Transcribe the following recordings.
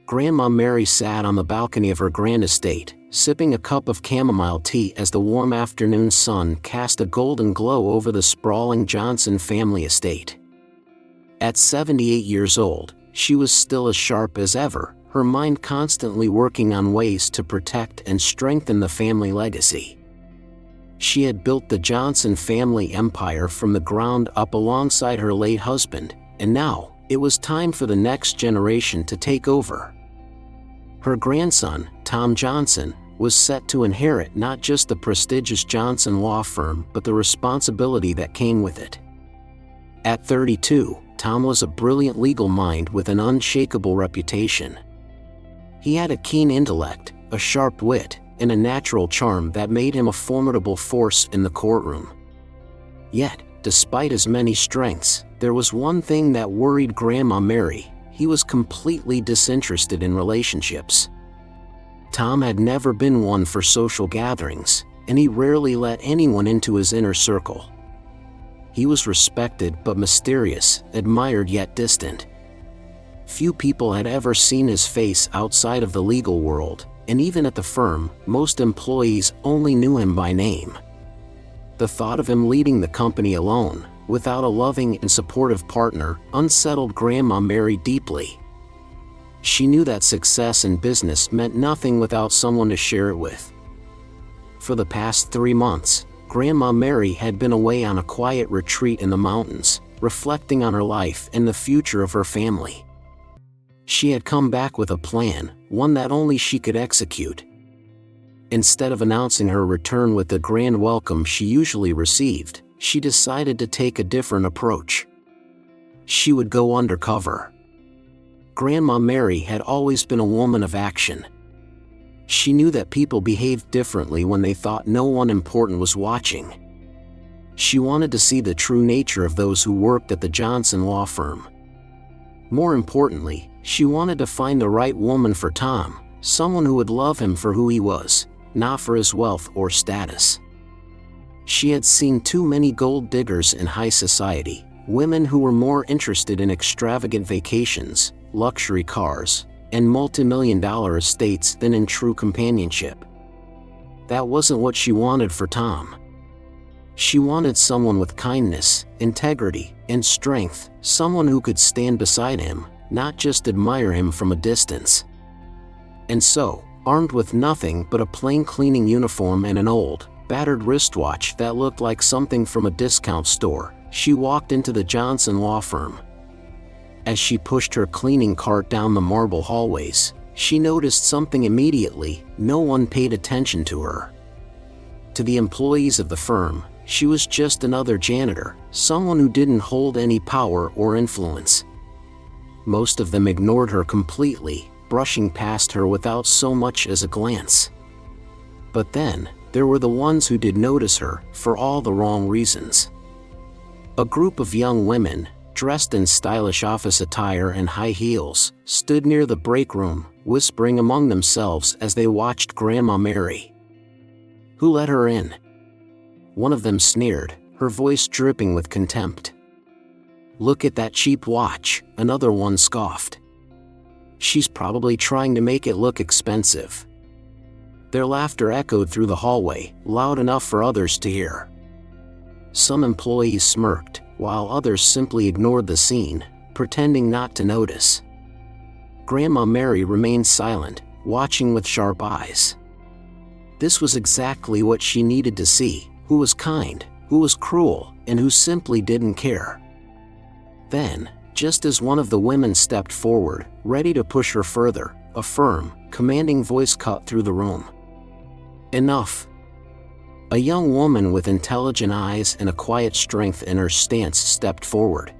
Grandma Mary sat on the balcony of her grand estate, sipping a cup of chamomile tea as the warm afternoon sun cast a golden glow over the sprawling Johnson family estate. At 78 years old, she was still as sharp as ever, her mind constantly working on ways to protect and strengthen the family legacy. She had built the Johnson family empire from the ground up alongside her late husband, and now, it was time for the next generation to take over. Her grandson, Tom Johnson, was set to inherit not just the prestigious Johnson law firm but the responsibility that came with it. At 32, Tom was a brilliant legal mind with an unshakable reputation. He had a keen intellect, a sharp wit, and a natural charm that made him a formidable force in the courtroom. Yet, despite his many strengths, there was one thing that worried Grandma Mary: he was completely disinterested in relationships. Tom had never been one for social gatherings, and he rarely let anyone into his inner circle. He was respected but mysterious, admired yet distant. Few people had ever seen his face outside of the legal world, and even at the firm, most employees only knew him by name. The thought of him leading the company alone, without a loving and supportive partner, unsettled Grandma Mary deeply. She knew that success in business meant nothing without someone to share it with. For the past 3 months, Grandma Mary had been away on a quiet retreat in the mountains, reflecting on her life and the future of her family. She had come back with a plan, one that only she could execute. Instead of announcing her return with the grand welcome she usually received, she decided to take a different approach. She would go undercover. Grandma Mary had always been a woman of action. She knew that people behaved differently when they thought no one important was watching. She wanted to see the true nature of those who worked at the Johnson law firm. More importantly, she wanted to find the right woman for Tom, someone who would love him for who he was, not for his wealth or status. She had seen too many gold diggers in high society, women who were more interested in extravagant vacations, luxury cars, and multi-million-dollar estates than in true companionship. That wasn't what she wanted for Tom. She wanted someone with kindness, integrity, and strength, someone who could stand beside him, not just admire him from a distance. And so, armed with nothing but a plain cleaning uniform and an old, battered wristwatch that looked like something from a discount store, she walked into the Johnson law firm. As she pushed her cleaning cart down the marble hallways, she noticed something immediately: no one paid attention to her. To the employees of the firm, she was just another janitor, someone who didn't hold any power or influence. Most of them ignored her completely, brushing past her without so much as a glance. But then, there were the ones who did notice her, for all the wrong reasons. A group of young women, dressed in stylish office attire and high heels, stood near the break room, whispering among themselves as they watched Grandma Mary. "Who let her in?" One of them sneered, her voice dripping with contempt. "Look at that cheap watch," another one scoffed. "She's probably trying to make it look expensive." Their laughter echoed through the hallway, loud enough for others to hear. Some employees smirked, while others simply ignored the scene, pretending not to notice. Grandma Mary remained silent, watching with sharp eyes. This was exactly what she needed to see: who was kind, who was cruel, and who simply didn't care. Then, just as one of the women stepped forward, ready to push her further, a firm, commanding voice cut through the room. "Enough." A young woman with intelligent eyes and a quiet strength in her stance stepped forward.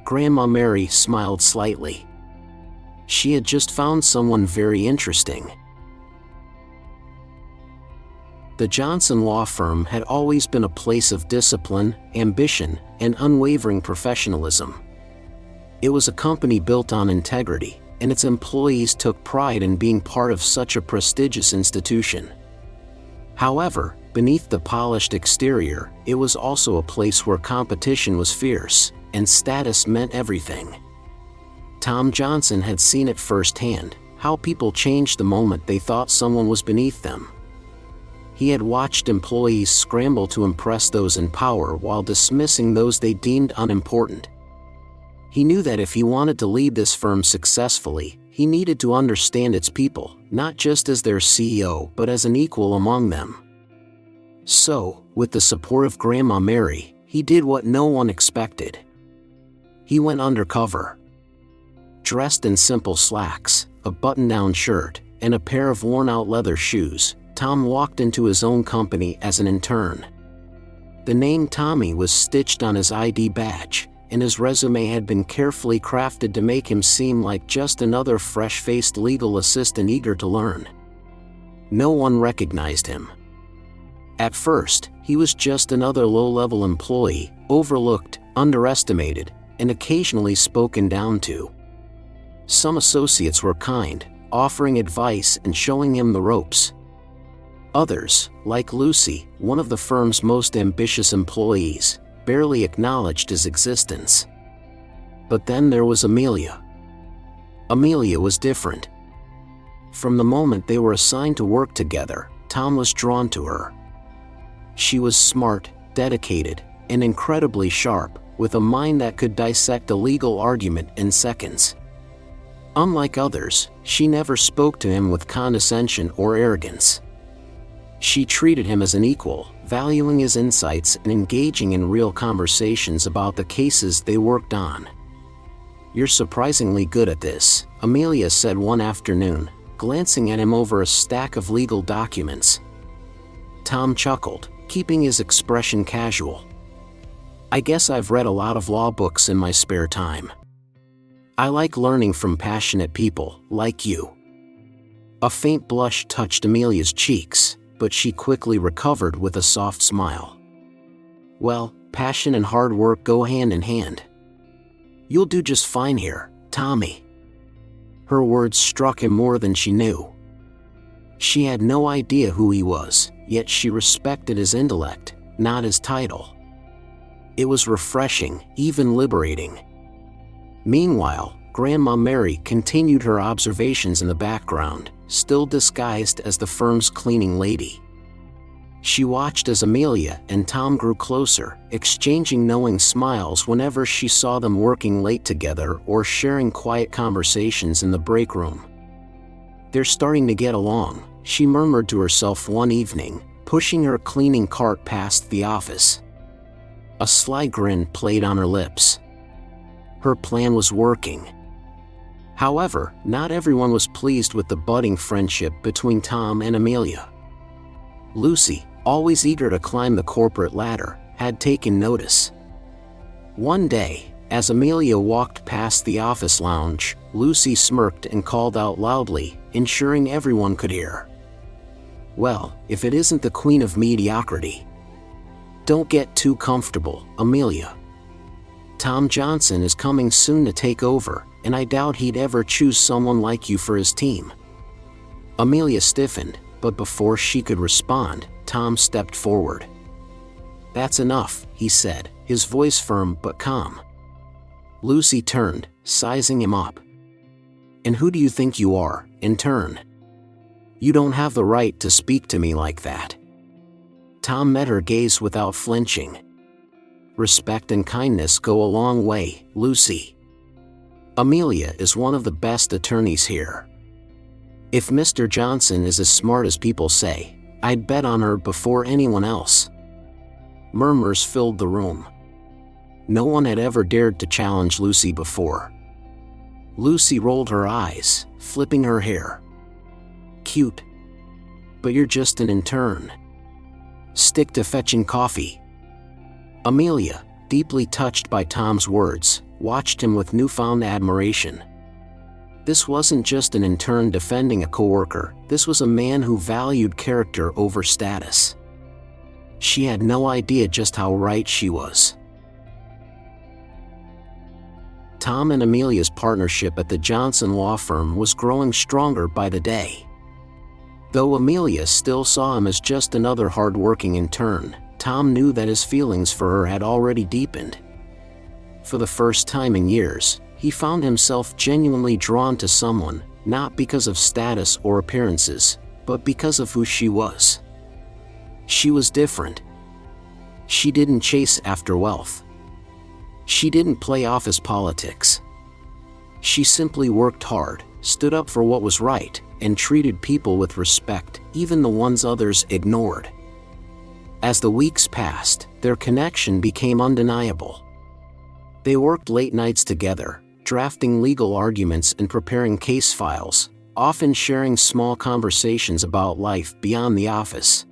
Grandma Mary smiled slightly. She had just found someone very interesting. The Johnson law firm had always been a place of discipline, ambition, and unwavering professionalism. It was a company built on integrity, and its employees took pride in being part of such a prestigious institution. However, beneath the polished exterior, it was also a place where competition was fierce, and status meant everything. Tom Johnson had seen it firsthand, how people changed the moment they thought someone was beneath them. He had watched employees scramble to impress those in power while dismissing those they deemed unimportant. He knew that if he wanted to lead this firm successfully, he needed to understand its people, not just as their CEO but as an equal among them. So, with the support of Grandma Mary, he did what no one expected. He went undercover. Dressed in simple slacks, a button-down shirt, and a pair of worn-out leather shoes, Tom walked into his own company as an intern. The name Tommy was stitched on his ID badge, and his resume had been carefully crafted to make him seem like just another fresh-faced legal assistant eager to learn. No one recognized him. At first, he was just another low-level employee, overlooked, underestimated, and occasionally spoken down to. Some associates were kind, offering advice and showing him the ropes. Others, like Lucy, one of the firm's most ambitious employees, barely acknowledged his existence. But then there was Amelia. Amelia was different. From the moment they were assigned to work together, Tom was drawn to her. She was smart, dedicated, and incredibly sharp, with a mind that could dissect a legal argument in seconds. Unlike others, she never spoke to him with condescension or arrogance. She treated him as an equal, valuing his insights and engaging in real conversations about the cases they worked on. "You're surprisingly good at this," Amelia said one afternoon, glancing at him over a stack of legal documents. Tom chuckled, keeping his expression casual. "I guess I've read a lot of law books in my spare time. I like learning from passionate people, like you." A faint blush touched Amelia's cheeks, but she quickly recovered with a soft smile. "Well, passion and hard work go hand in hand. You'll do just fine here, Tommy." Her words struck him more than she knew. She had no idea who he was, yet she respected his intellect, not his title. It was refreshing, even liberating. Meanwhile, Grandma Mary continued her observations in the background, still disguised as the firm's cleaning lady. She watched as Amelia and Tom grew closer, exchanging knowing smiles whenever she saw them working late together or sharing quiet conversations in the break room. "They're starting to get along," she murmured to herself one evening, pushing her cleaning cart past the office. A sly grin played on her lips. Her plan was working. However, not everyone was pleased with the budding friendship between Tom and Amelia. Lucy, always eager to climb the corporate ladder, had taken notice. One day, as Amelia walked past the office lounge, Lucy smirked and called out loudly, ensuring everyone could hear. "Well, if it isn't the queen of mediocrity. Don't get too comfortable, Amelia. Tom Johnson is coming soon to take over, and I doubt he'd ever choose someone like you for his team." Amelia stiffened, but before she could respond, Tom stepped forward. "That's enough," he said, his voice firm but calm. Lucy turned, sizing him up. "And who do you think you are, intern? You don't have the right to speak to me like that." Tom met her gaze without flinching. "Respect and kindness go a long way, Lucy. Amelia is one of the best attorneys here. If Mr. Johnson is as smart as people say, I'd bet on her before anyone else." Murmurs filled the room. No one had ever dared to challenge Lucy before. Lucy rolled her eyes, flipping her hair. "Cute. But you're just an intern. Stick to fetching coffee." Amelia, deeply touched by Tom's words, watched him with newfound admiration. This wasn't just an intern defending a coworker, this was a man who valued character over status. She had no idea just how right she was. Tom and Amelia's partnership at the Johnson law firm was growing stronger by the day. Though Amelia still saw him as just another hard-working intern, Tom knew that his feelings for her had already deepened. For the first time in years, he found himself genuinely drawn to someone, not because of status or appearances, but because of who she was. She was different. She didn't chase after wealth. She didn't play office politics. She simply worked hard, stood up for what was right, and treated people with respect, even the ones others ignored. As the weeks passed, their connection became undeniable. They worked late nights together, drafting legal arguments and preparing case files, often sharing small conversations about life beyond the office.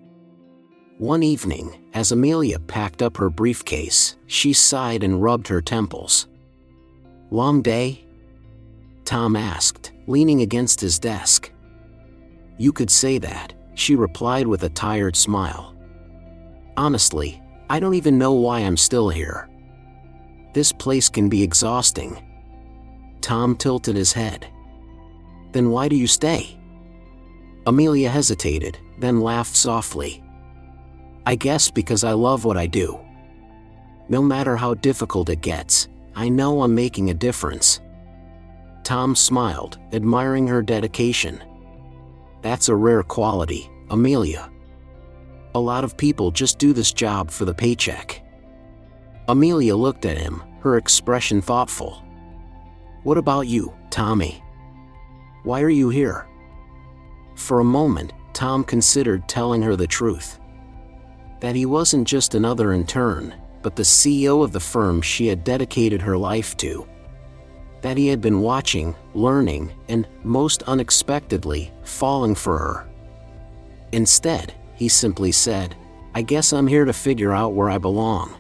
One evening, as Amelia packed up her briefcase, she sighed and rubbed her temples. "Long day?" Tom asked, leaning against his desk. "You could say that," she replied with a tired smile. "Honestly, I don't even know why I'm still here. This place can be exhausting." Tom tilted his head. "Then why do you stay?" Amelia hesitated, then laughed softly. "I guess because I love what I do. No matter how difficult it gets, I know I'm making a difference." Tom smiled, admiring her dedication. "That's a rare quality, Amelia. A lot of people just do this job for the paycheck." Amelia looked at him, her expression thoughtful. "What about you, Tommy? Why are you here?" For a moment, Tom considered telling her the truth. That he wasn't just another intern, but the CEO of the firm she had dedicated her life to. That he had been watching, learning, and, most unexpectedly, falling for her. Instead, he simply said, "I guess I'm here to figure out where I belong."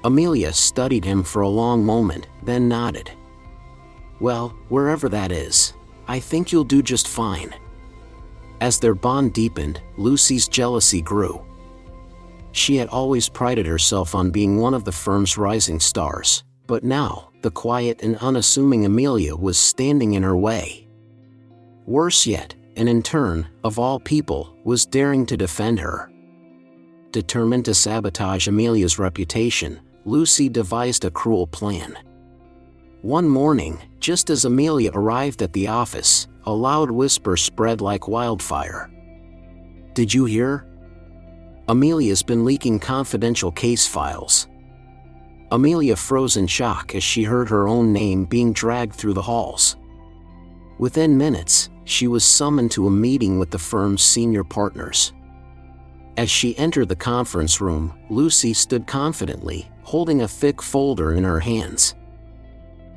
Amelia studied him for a long moment, then nodded. "Well, wherever that is, I think you'll do just fine." As their bond deepened, Lucy's jealousy grew. She had always prided herself on being one of the firm's rising stars, but now, the quiet and unassuming Amelia was standing in her way. Worse yet, an intern, of all people, was daring to defend her. Determined to sabotage Amelia's reputation, Lucy devised a cruel plan. One morning, just as Amelia arrived at the office, a loud whisper spread like wildfire. "Did you hear? Amelia's been leaking confidential case files." Amelia froze in shock as she heard her own name being dragged through the halls. Within minutes, she was summoned to a meeting with the firm's senior partners. As she entered the conference room, Lucy stood confidently, holding a thick folder in her hands.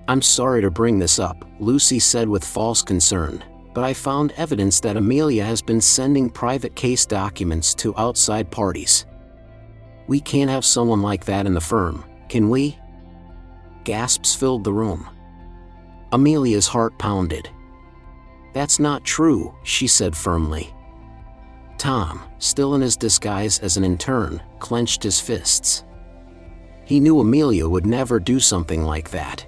"I'm sorry to bring this up," Lucy said with false concern, "but I found evidence that Amelia has been sending private case documents to outside parties. We can't have someone like that in the firm, can we?" Gasps filled the room. Amelia's heart pounded. "That's not true," she said firmly. Tom, still in his disguise as an intern, clenched his fists. He knew Amelia would never do something like that.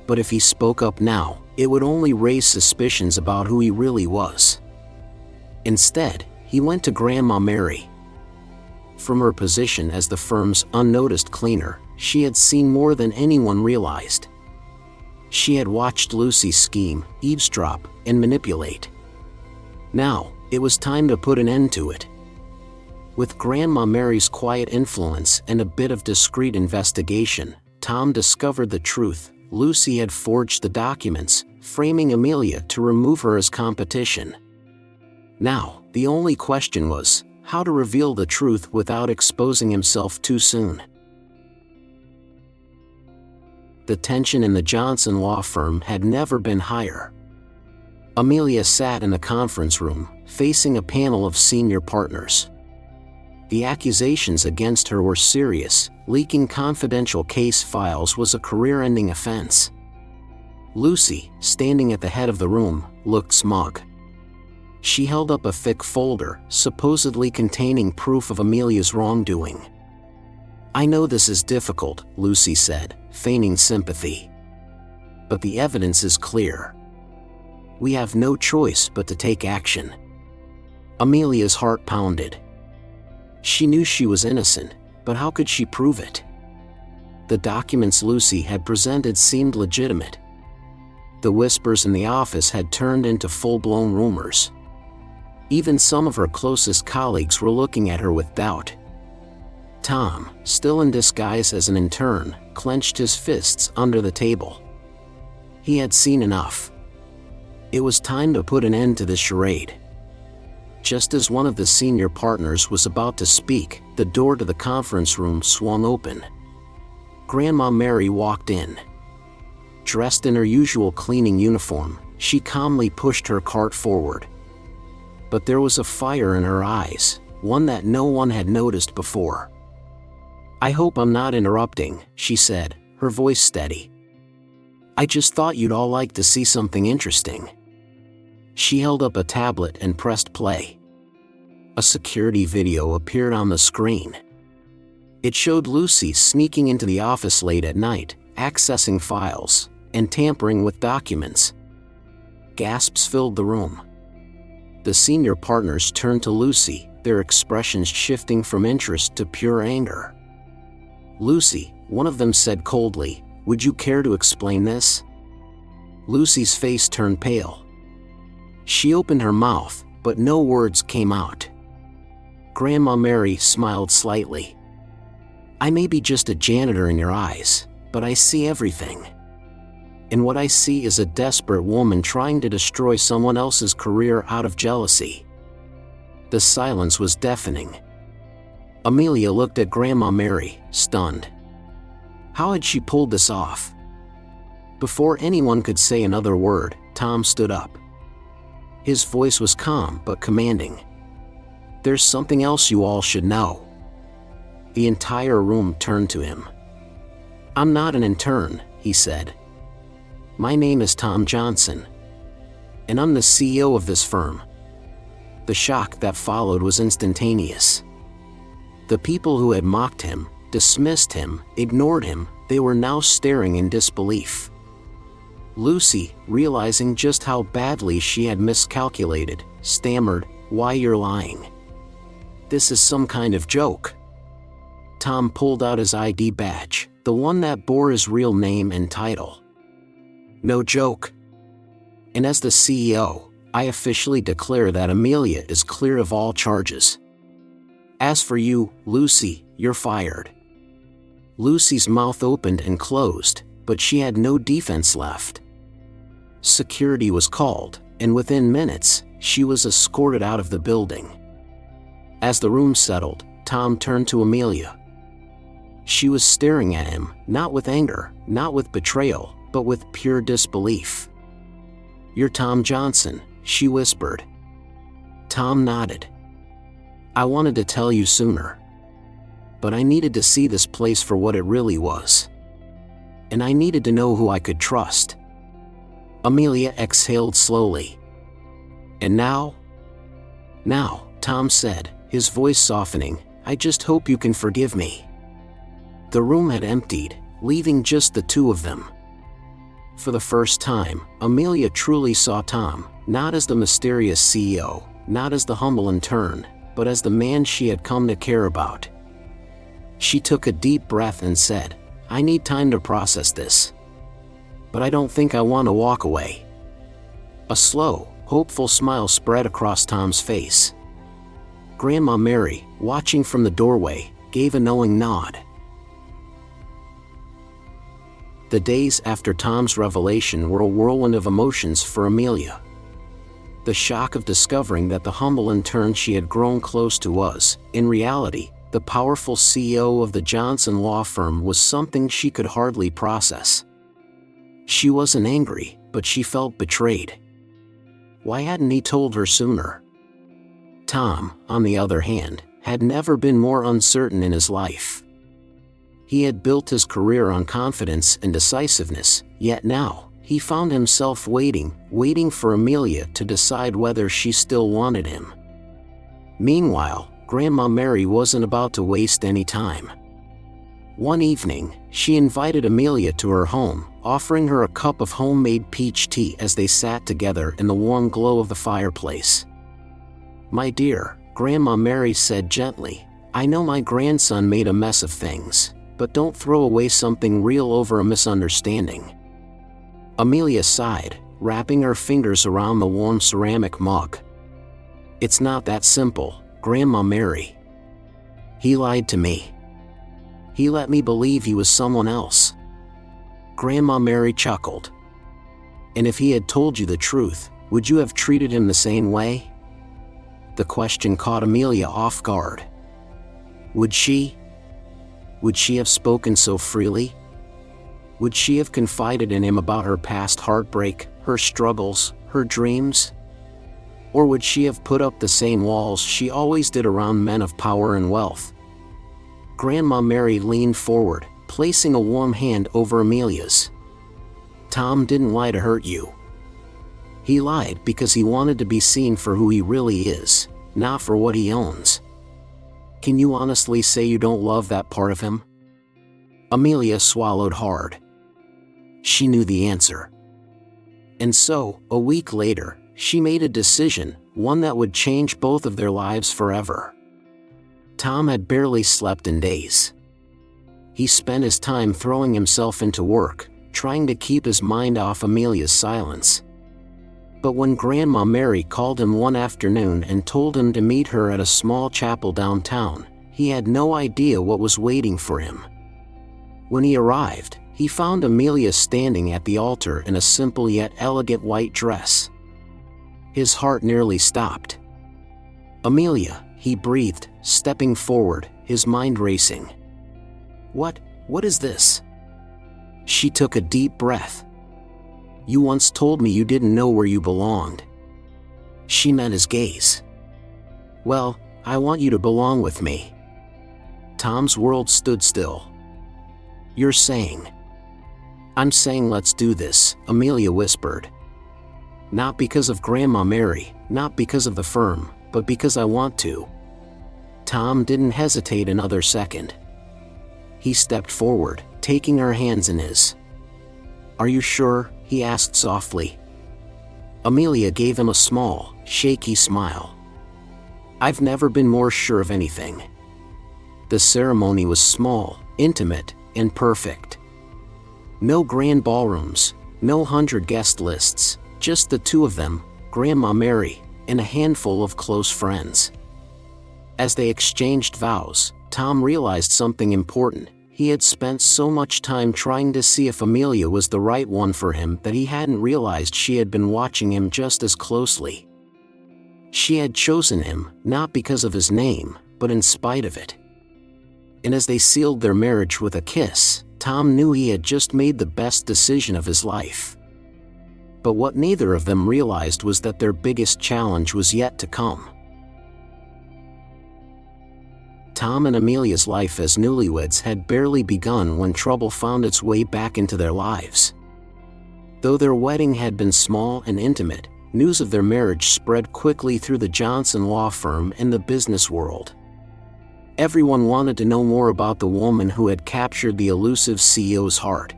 But if he spoke up now, it would only raise suspicions about who he really was. Instead, he went to Grandma Mary. From her position as the firm's unnoticed cleaner, she had seen more than anyone realized. She had watched Lucy scheme, eavesdrop, and manipulate. Now, it was time to put an end to it. With Grandma Mary's quiet influence and a bit of discreet investigation, Tom discovered the truth. Lucy had forged the documents, framing Amelia to remove her as competition. Now, the only question was, how to reveal the truth without exposing himself too soon. The tension in the Johnson law firm had never been higher. Amelia sat in the conference room, facing a panel of senior partners. The accusations against her were serious. Leaking confidential case files was a career-ending offense. Lucy, standing at the head of the room, looked smug. She held up a thick folder, supposedly containing proof of Amelia's wrongdoing. "I know this is difficult," Lucy said, feigning sympathy. "But the evidence is clear. We have no choice but to take action." Amelia's heart pounded. She knew she was innocent, but how could she prove it? The documents Lucy had presented seemed legitimate. The whispers in the office had turned into full-blown rumors. Even some of her closest colleagues were looking at her with doubt. Tom, still in disguise as an intern, clenched his fists under the table. He had seen enough. It was time to put an end to this charade. Just as one of the senior partners was about to speak, the door to the conference room swung open. Grandma Mary walked in. Dressed in her usual cleaning uniform, she calmly pushed her cart forward. But there was a fire in her eyes, one that no one had noticed before. "I hope I'm not interrupting," she said, her voice steady. "I just thought you'd all like to see something interesting." She held up a tablet and pressed play. A security video appeared on the screen. It showed Lucy sneaking into the office late at night, accessing files, and tampering with documents. Gasps filled the room. The senior partners turned to Lucy, their expressions shifting from interest to pure anger. "Lucy," one of them said coldly, "would you care to explain this?" Lucy's face turned pale. She opened her mouth, but no words came out. Grandma Mary smiled slightly. "I may be just a janitor in your eyes, but I see everything. And what I see is a desperate woman trying to destroy someone else's career out of jealousy." The silence was deafening. Amelia looked at Grandma Mary, stunned. How had she pulled this off? Before anyone could say another word, Tom stood up. His voice was calm but commanding. "There's something else you all should know." The entire room turned to him. "I'm not an intern," he said. "My name is Tom Johnson. And I'm the CEO of this firm." The shock that followed was instantaneous. The people who had mocked him, dismissed him, ignored him, they were now staring in disbelief. Lucy, realizing just how badly she had miscalculated, stammered, "Why, you're lying. This is some kind of joke." Tom pulled out his ID badge, the one that bore his real name and title. "No joke. And as the CEO, I officially declare that Amelia is clear of all charges. As for you, Lucy, you're fired." Lucy's mouth opened and closed, but she had no defense left. Security was called, and within minutes, she was escorted out of the building. As the room settled, Tom turned to Amelia. She was staring at him, not with anger, not with betrayal, but with pure disbelief. "You're Tom Johnson," she whispered. Tom nodded. "I wanted to tell you sooner. But I needed to see this place for what it really was. And I needed to know who I could trust." Amelia exhaled slowly. "And now?" "Now," Tom said, his voice softening, "I just hope you can forgive me." The room had emptied, leaving just the two of them. For the first time, Amelia truly saw Tom, not as the mysterious CEO, not as the humble intern, but as the man she had come to care about. She took a deep breath and said, "I need time to process this. But I don't think I want to walk away." A slow, hopeful smile spread across Tom's face. Grandma Mary, watching from the doorway, gave a knowing nod. The days after Tom's revelation were a whirlwind of emotions for Amelia. The shock of discovering that the humble intern she had grown close to was, in reality, the powerful CEO of the Johnson law firm was something she could hardly process. She wasn't angry, but she felt betrayed. Why hadn't he told her sooner? Tom, on the other hand, had never been more uncertain in his life. He had built his career on confidence and decisiveness, yet now, he found himself waiting for Amelia to decide whether she still wanted him. Meanwhile, Grandma Mary wasn't about to waste any time. One evening, she invited Amelia to her home, offering her a cup of homemade peach tea as they sat together in the warm glow of the fireplace. "My dear," Grandma Mary said gently, "I know my grandson made a mess of things, but don't throw away something real over a misunderstanding." Amelia sighed, wrapping her fingers around the warm ceramic mug. "It's not that simple, Grandma Mary. He lied to me. He let me believe he was someone else." Grandma Mary chuckled. "And if he had told you the truth, would you have treated him the same way?" The question caught Amelia off guard. Would she? Would she have spoken so freely? Would she have confided in him about her past heartbreak, her struggles, her dreams? Or would she have put up the same walls she always did around men of power and wealth? Grandma Mary leaned forward, placing a warm hand over Amelia's. "Tom didn't lie to hurt you. He lied because he wanted to be seen for who he really is, not for what he owns. Can you honestly say you don't love that part of him?" Amelia swallowed hard. She knew the answer. And so, a week later, she made a decision, one that would change both of their lives forever. Tom had barely slept in days. He spent his time throwing himself into work, trying to keep his mind off Amelia's silence. But when Grandma Mary called him one afternoon and told him to meet her at a small chapel downtown, he had no idea what was waiting for him. When he arrived, he found Amelia standing at the altar in a simple yet elegant white dress. His heart nearly stopped. "Amelia," he breathed, stepping forward, his mind racing. What is this?" She took a deep breath. "You once told me you didn't know where you belonged." She met his gaze. "Well, I want you to belong with me." Tom's world stood still. "You're saying?" "I'm saying let's do this," Amelia whispered. "Not because of Grandma Mary, not because of the firm, but because I want to." Tom didn't hesitate another second. He stepped forward, taking her hands in his. "Are you sure?" he asked softly. Amelia gave him a small, shaky smile. "I've never been more sure of anything." The ceremony was small, intimate, and perfect. No grand ballrooms, no 100 guest lists, just the two of them, Grandma Mary, and a handful of close friends. As they exchanged vows, Tom realized something important. He had spent so much time trying to see if Amelia was the right one for him that he hadn't realized she had been watching him just as closely. She had chosen him, not because of his name, but in spite of it. And as they sealed their marriage with a kiss, Tom knew he had just made the best decision of his life. But what neither of them realized was that their biggest challenge was yet to come. Tom and Amelia's life as newlyweds had barely begun when trouble found its way back into their lives. Though their wedding had been small and intimate, news of their marriage spread quickly through the Johnson law firm and the business world. Everyone wanted to know more about the woman who had captured the elusive CEO's heart.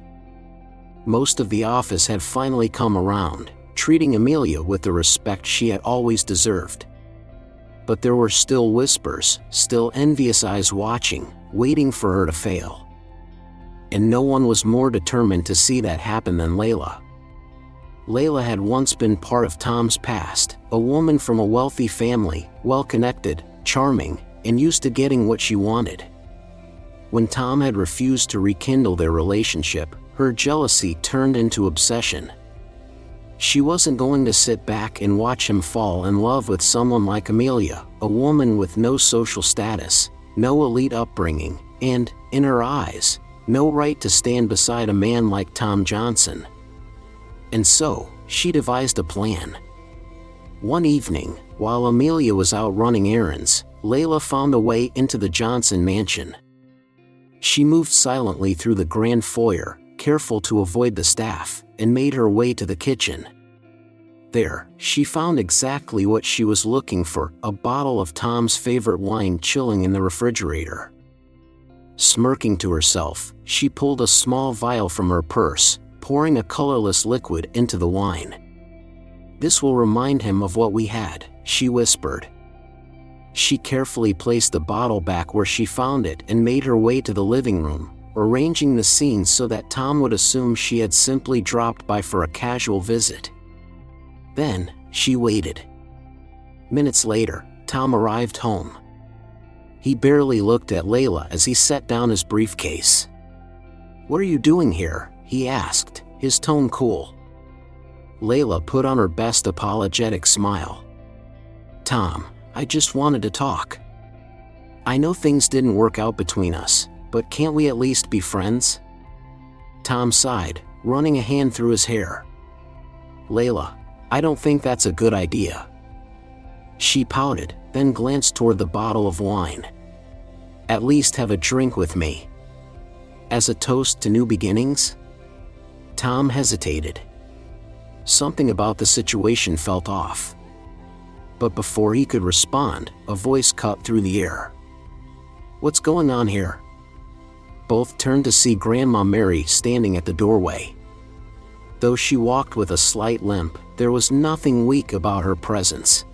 Most of the office had finally come around, treating Amelia with the respect she had always deserved. But there were still whispers, still envious eyes watching, waiting for her to fail. And no one was more determined to see that happen than Layla. Layla had once been part of Tom's past, a woman from a wealthy family, well-connected, charming, and used to getting what she wanted. When Tom had refused to rekindle their relationship, her jealousy turned into obsession. She wasn't going to sit back and watch him fall in love with someone like Amelia, a woman with no social status, no elite upbringing, and, in her eyes, no right to stand beside a man like Tom Johnson. And so, she devised a plan. One evening, while Amelia was out running errands, Layla found a way into the Johnson mansion. She moved silently through the grand foyer, careful to avoid the staff, and made her way to the kitchen. There, she found exactly what she was looking for, a bottle of Tom's favorite wine chilling in the refrigerator. Smirking to herself, she pulled a small vial from her purse, pouring a colorless liquid into the wine. "This will remind him of what we had," she whispered. She carefully placed the bottle back where she found it and made her way to the living room, arranging the scene so that Tom would assume she had simply dropped by for a casual visit. Then, she waited. Minutes later, Tom arrived home. He barely looked at Layla as he set down his briefcase. "What are you doing here?" he asked, his tone cool. Layla put on her best apologetic smile. "Tom, I just wanted to talk. I know things didn't work out between us, but can't we at least be friends?" Tom sighed, running a hand through his hair. "Layla, I don't think that's a good idea." She pouted, then glanced toward the bottle of wine. "At least have a drink with me." As a toast to new beginnings? Tom hesitated. Something about the situation felt off. But before he could respond, a voice cut through the air. "What's going on here?" Both turned to see Grandma Mary standing at the doorway. Though she walked with a slight limp, there was nothing weak about her presence.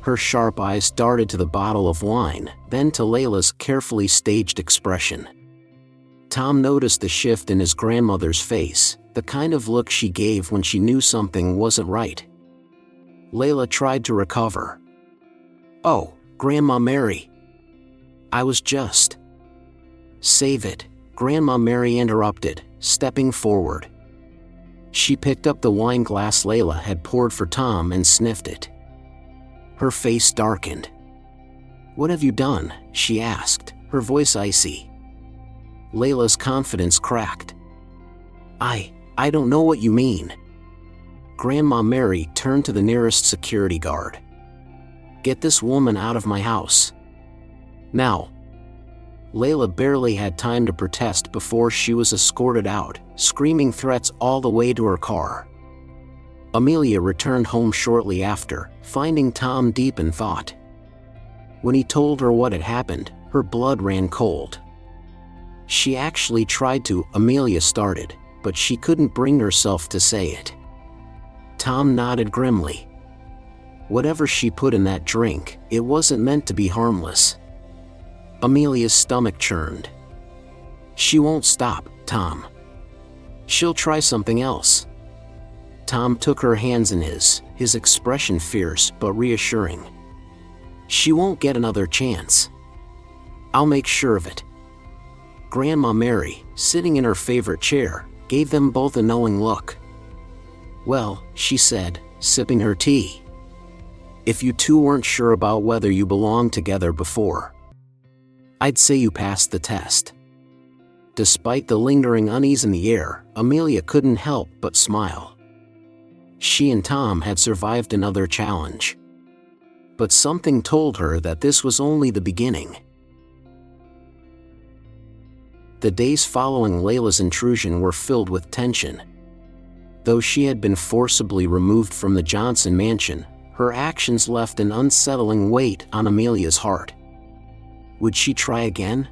Her sharp eyes darted to the bottle of wine, then to Layla's carefully staged expression. Tom noticed the shift in his grandmother's face, the kind of look she gave when she knew something wasn't right. Layla tried to recover. "Oh, Grandma Mary. I was just..." "Save it," Grandma Mary interrupted, stepping forward. She picked up the wine glass Layla had poured for Tom and sniffed it. Her face darkened. "What have you done?" she asked, her voice icy. Layla's confidence cracked. I don't know what you mean." Grandma Mary turned to the nearest security guard. "Get this woman out of my house. Now." Layla barely had time to protest before she was escorted out, screaming threats all the way to her car. Amelia returned home shortly after, finding Tom deep in thought. When he told her what had happened, her blood ran cold. "She actually tried to," Amelia started, but she couldn't bring herself to say it. Tom nodded grimly. Whatever she put in that drink, it wasn't meant to be harmless. Amelia's stomach churned. "She won't stop, Tom. She'll try something else." Tom took her hands in his expression fierce but reassuring. "She won't get another chance. I'll make sure of it." Grandma Mary, sitting in her favorite chair, gave them both a knowing look. "Well," she said, sipping her tea. "If you two weren't sure about whether you belonged together before, I'd say you passed the test." Despite the lingering unease in the air, Amelia couldn't help but smile. She and Tom had survived another challenge. But something told her that this was only the beginning. The days following Layla's intrusion were filled with tension. Though she had been forcibly removed from the Johnson mansion, her actions left an unsettling weight on Amelia's heart. Would she try again?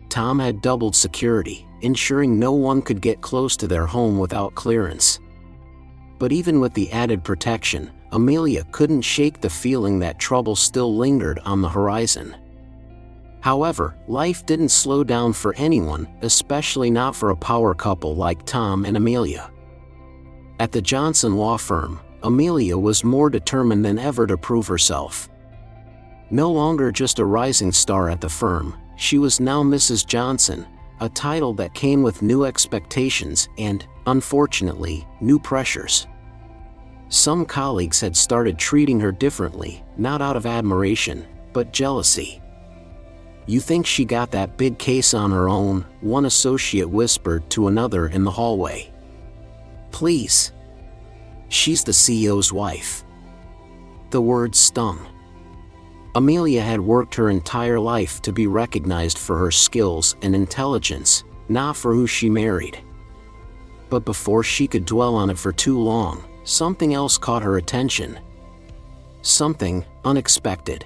Tom had doubled security, ensuring no one could get close to their home without clearance. But even with the added protection, Amelia couldn't shake the feeling that trouble still lingered on the horizon. However, life didn't slow down for anyone, especially not for a power couple like Tom and Amelia. At the Johnson law firm, Amelia was more determined than ever to prove herself. No longer just a rising star at the firm, she was now Mrs. Johnson, a title that came with new expectations and, unfortunately, new pressures. Some colleagues had started treating her differently, not out of admiration, but jealousy. "You think she got that big case on her own?" one associate whispered to another in the hallway. "Please. She's the CEO's wife." The words stung. Amelia had worked her entire life to be recognized for her skills and intelligence, not for who she married. But before she could dwell on it for too long, something else caught her attention. Something unexpected.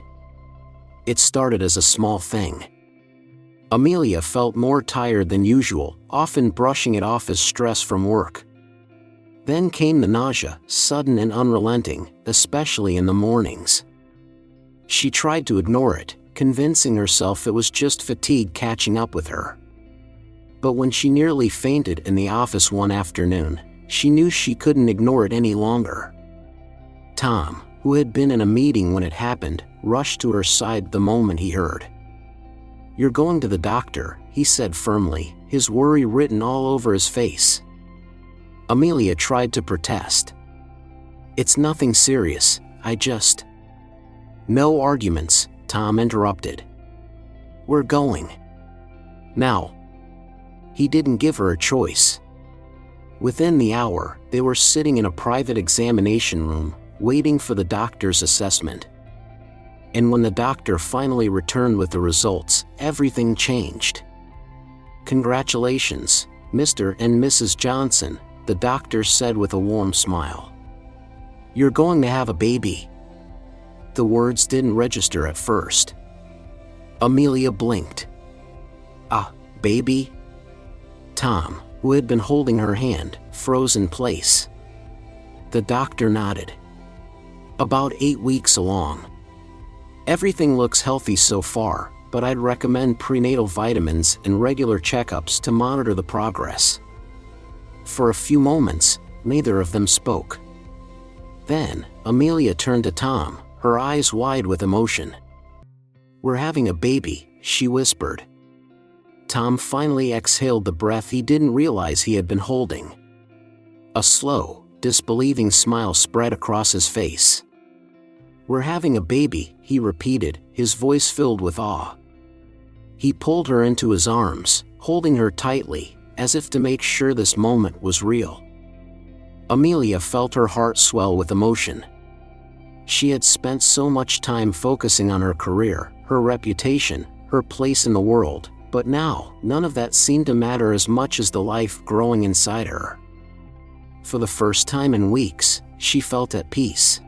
It started as a small thing. Amelia felt more tired than usual, often brushing it off as stress from work. Then came the nausea, sudden and unrelenting, especially in the mornings. She tried to ignore it, convincing herself it was just fatigue catching up with her. But when she nearly fainted in the office one afternoon, she knew she couldn't ignore it any longer. Tom, who had been in a meeting when it happened, rushed to her side the moment he heard. "You're going to the doctor," he said firmly, his worry written all over his face. Amelia tried to protest. "It's nothing serious, I just—" "No arguments," Tom interrupted. "We're going. Now." He didn't give her a choice. Within the hour, they were sitting in a private examination room, waiting for the doctor's assessment. And when the doctor finally returned with the results, everything changed. "Congratulations, Mr. and Mrs. Johnson," the doctor said with a warm smile. "You're going to have a baby." The words didn't register at first. Amelia blinked. "Ah, baby?" Tom, who had been holding her hand, froze in place. The doctor nodded. "About 8 weeks along. Everything looks healthy so far, but I'd recommend prenatal vitamins and regular checkups to monitor the progress." For a few moments, neither of them spoke. Then, Amelia turned to Tom, her eyes wide with emotion. "We're having a baby," she whispered. Tom finally exhaled the breath he didn't realize he had been holding. A slow, disbelieving smile spread across his face. "We're having a baby," he repeated, his voice filled with awe. He pulled her into his arms, holding her tightly, as if to make sure this moment was real. Amelia felt her heart swell with emotion. She had spent so much time focusing on her career, her reputation, her place in the world, but now, none of that seemed to matter as much as the life growing inside her. For the first time in weeks, she felt at peace.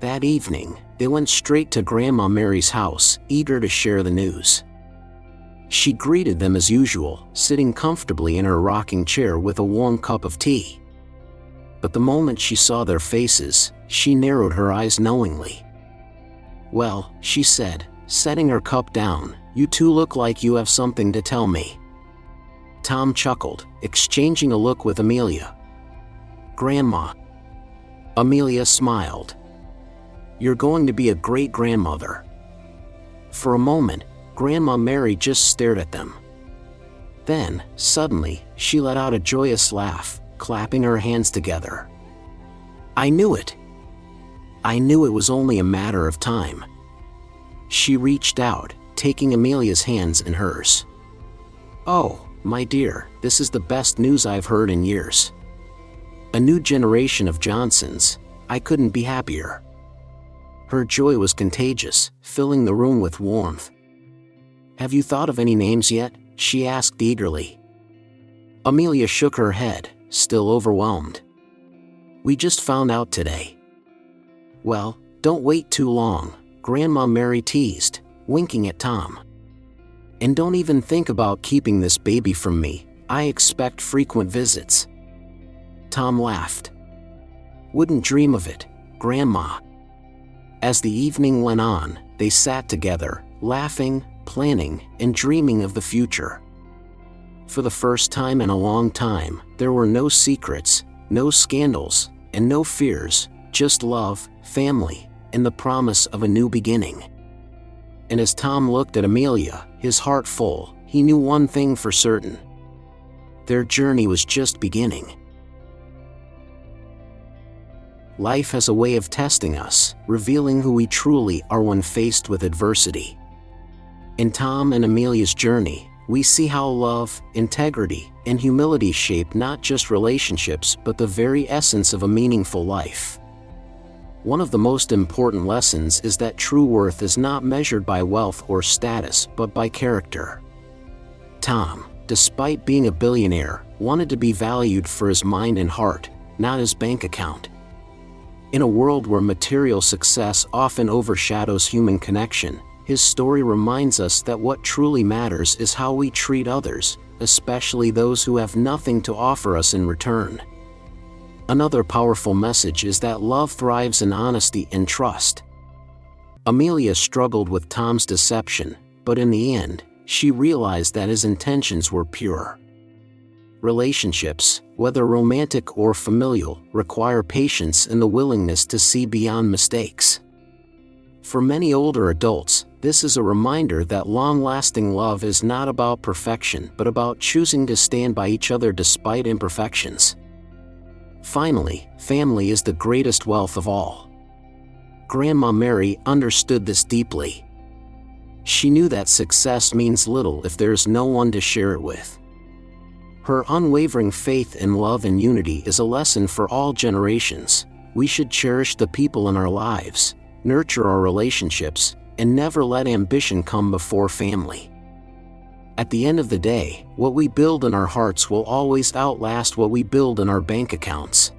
That evening, they went straight to Grandma Mary's house, eager to share the news. She greeted them as usual, sitting comfortably in her rocking chair with a warm cup of tea. But the moment she saw their faces, she narrowed her eyes knowingly. "Well," she said, setting her cup down, "you two look like you have something to tell me." Tom chuckled, exchanging a look with Amelia. "Grandma." Amelia smiled. "You're going to be a great grandmother." For a moment, Grandma Mary just stared at them. Then, suddenly, she let out a joyous laugh, clapping her hands together. "I knew it. I knew it was only a matter of time." She reached out, taking Amelia's hands in hers. "Oh, my dear, this is the best news I've heard in years. A new generation of Johnsons. I couldn't be happier." Her joy was contagious, filling the room with warmth. "Have you thought of any names yet?" she asked eagerly. Amelia shook her head, still overwhelmed. "We just found out today." "Well, don't wait too long," Grandma Mary teased, winking at Tom. "And don't even think about keeping this baby from me. I expect frequent visits." Tom laughed. "Wouldn't dream of it, Grandma." As the evening went on, they sat together, laughing, planning, and dreaming of the future. For the first time in a long time, there were no secrets, no scandals, and no fears, just love, family, and the promise of a new beginning. And as Tom looked at Amelia, his heart full, he knew one thing for certain. Their journey was just beginning. Life has a way of testing us, revealing who we truly are when faced with adversity. In Tom and Amelia's journey, we see how love, integrity, and humility shape not just relationships but the very essence of a meaningful life. One of the most important lessons is that true worth is not measured by wealth or status but by character. Tom, despite being a billionaire, wanted to be valued for his mind and heart, not his bank account. In a world where material success often overshadows human connection, his story reminds us that what truly matters is how we treat others, especially those who have nothing to offer us in return. Another powerful message is that love thrives in honesty and trust. Amelia struggled with Tom's deception, but in the end, she realized that his intentions were pure. Relationships, whether romantic or familial, require patience and the willingness to see beyond mistakes. For many older adults, this is a reminder that long-lasting love is not about perfection but about choosing to stand by each other despite imperfections. Finally, family is the greatest wealth of all. Grandma Mary understood this deeply. She knew that success means little if there is no one to share it with. Her unwavering faith in love and unity is a lesson for all generations. We should cherish the people in our lives, nurture our relationships, and never let ambition come before family. At the end of the day, what we build in our hearts will always outlast what we build in our bank accounts.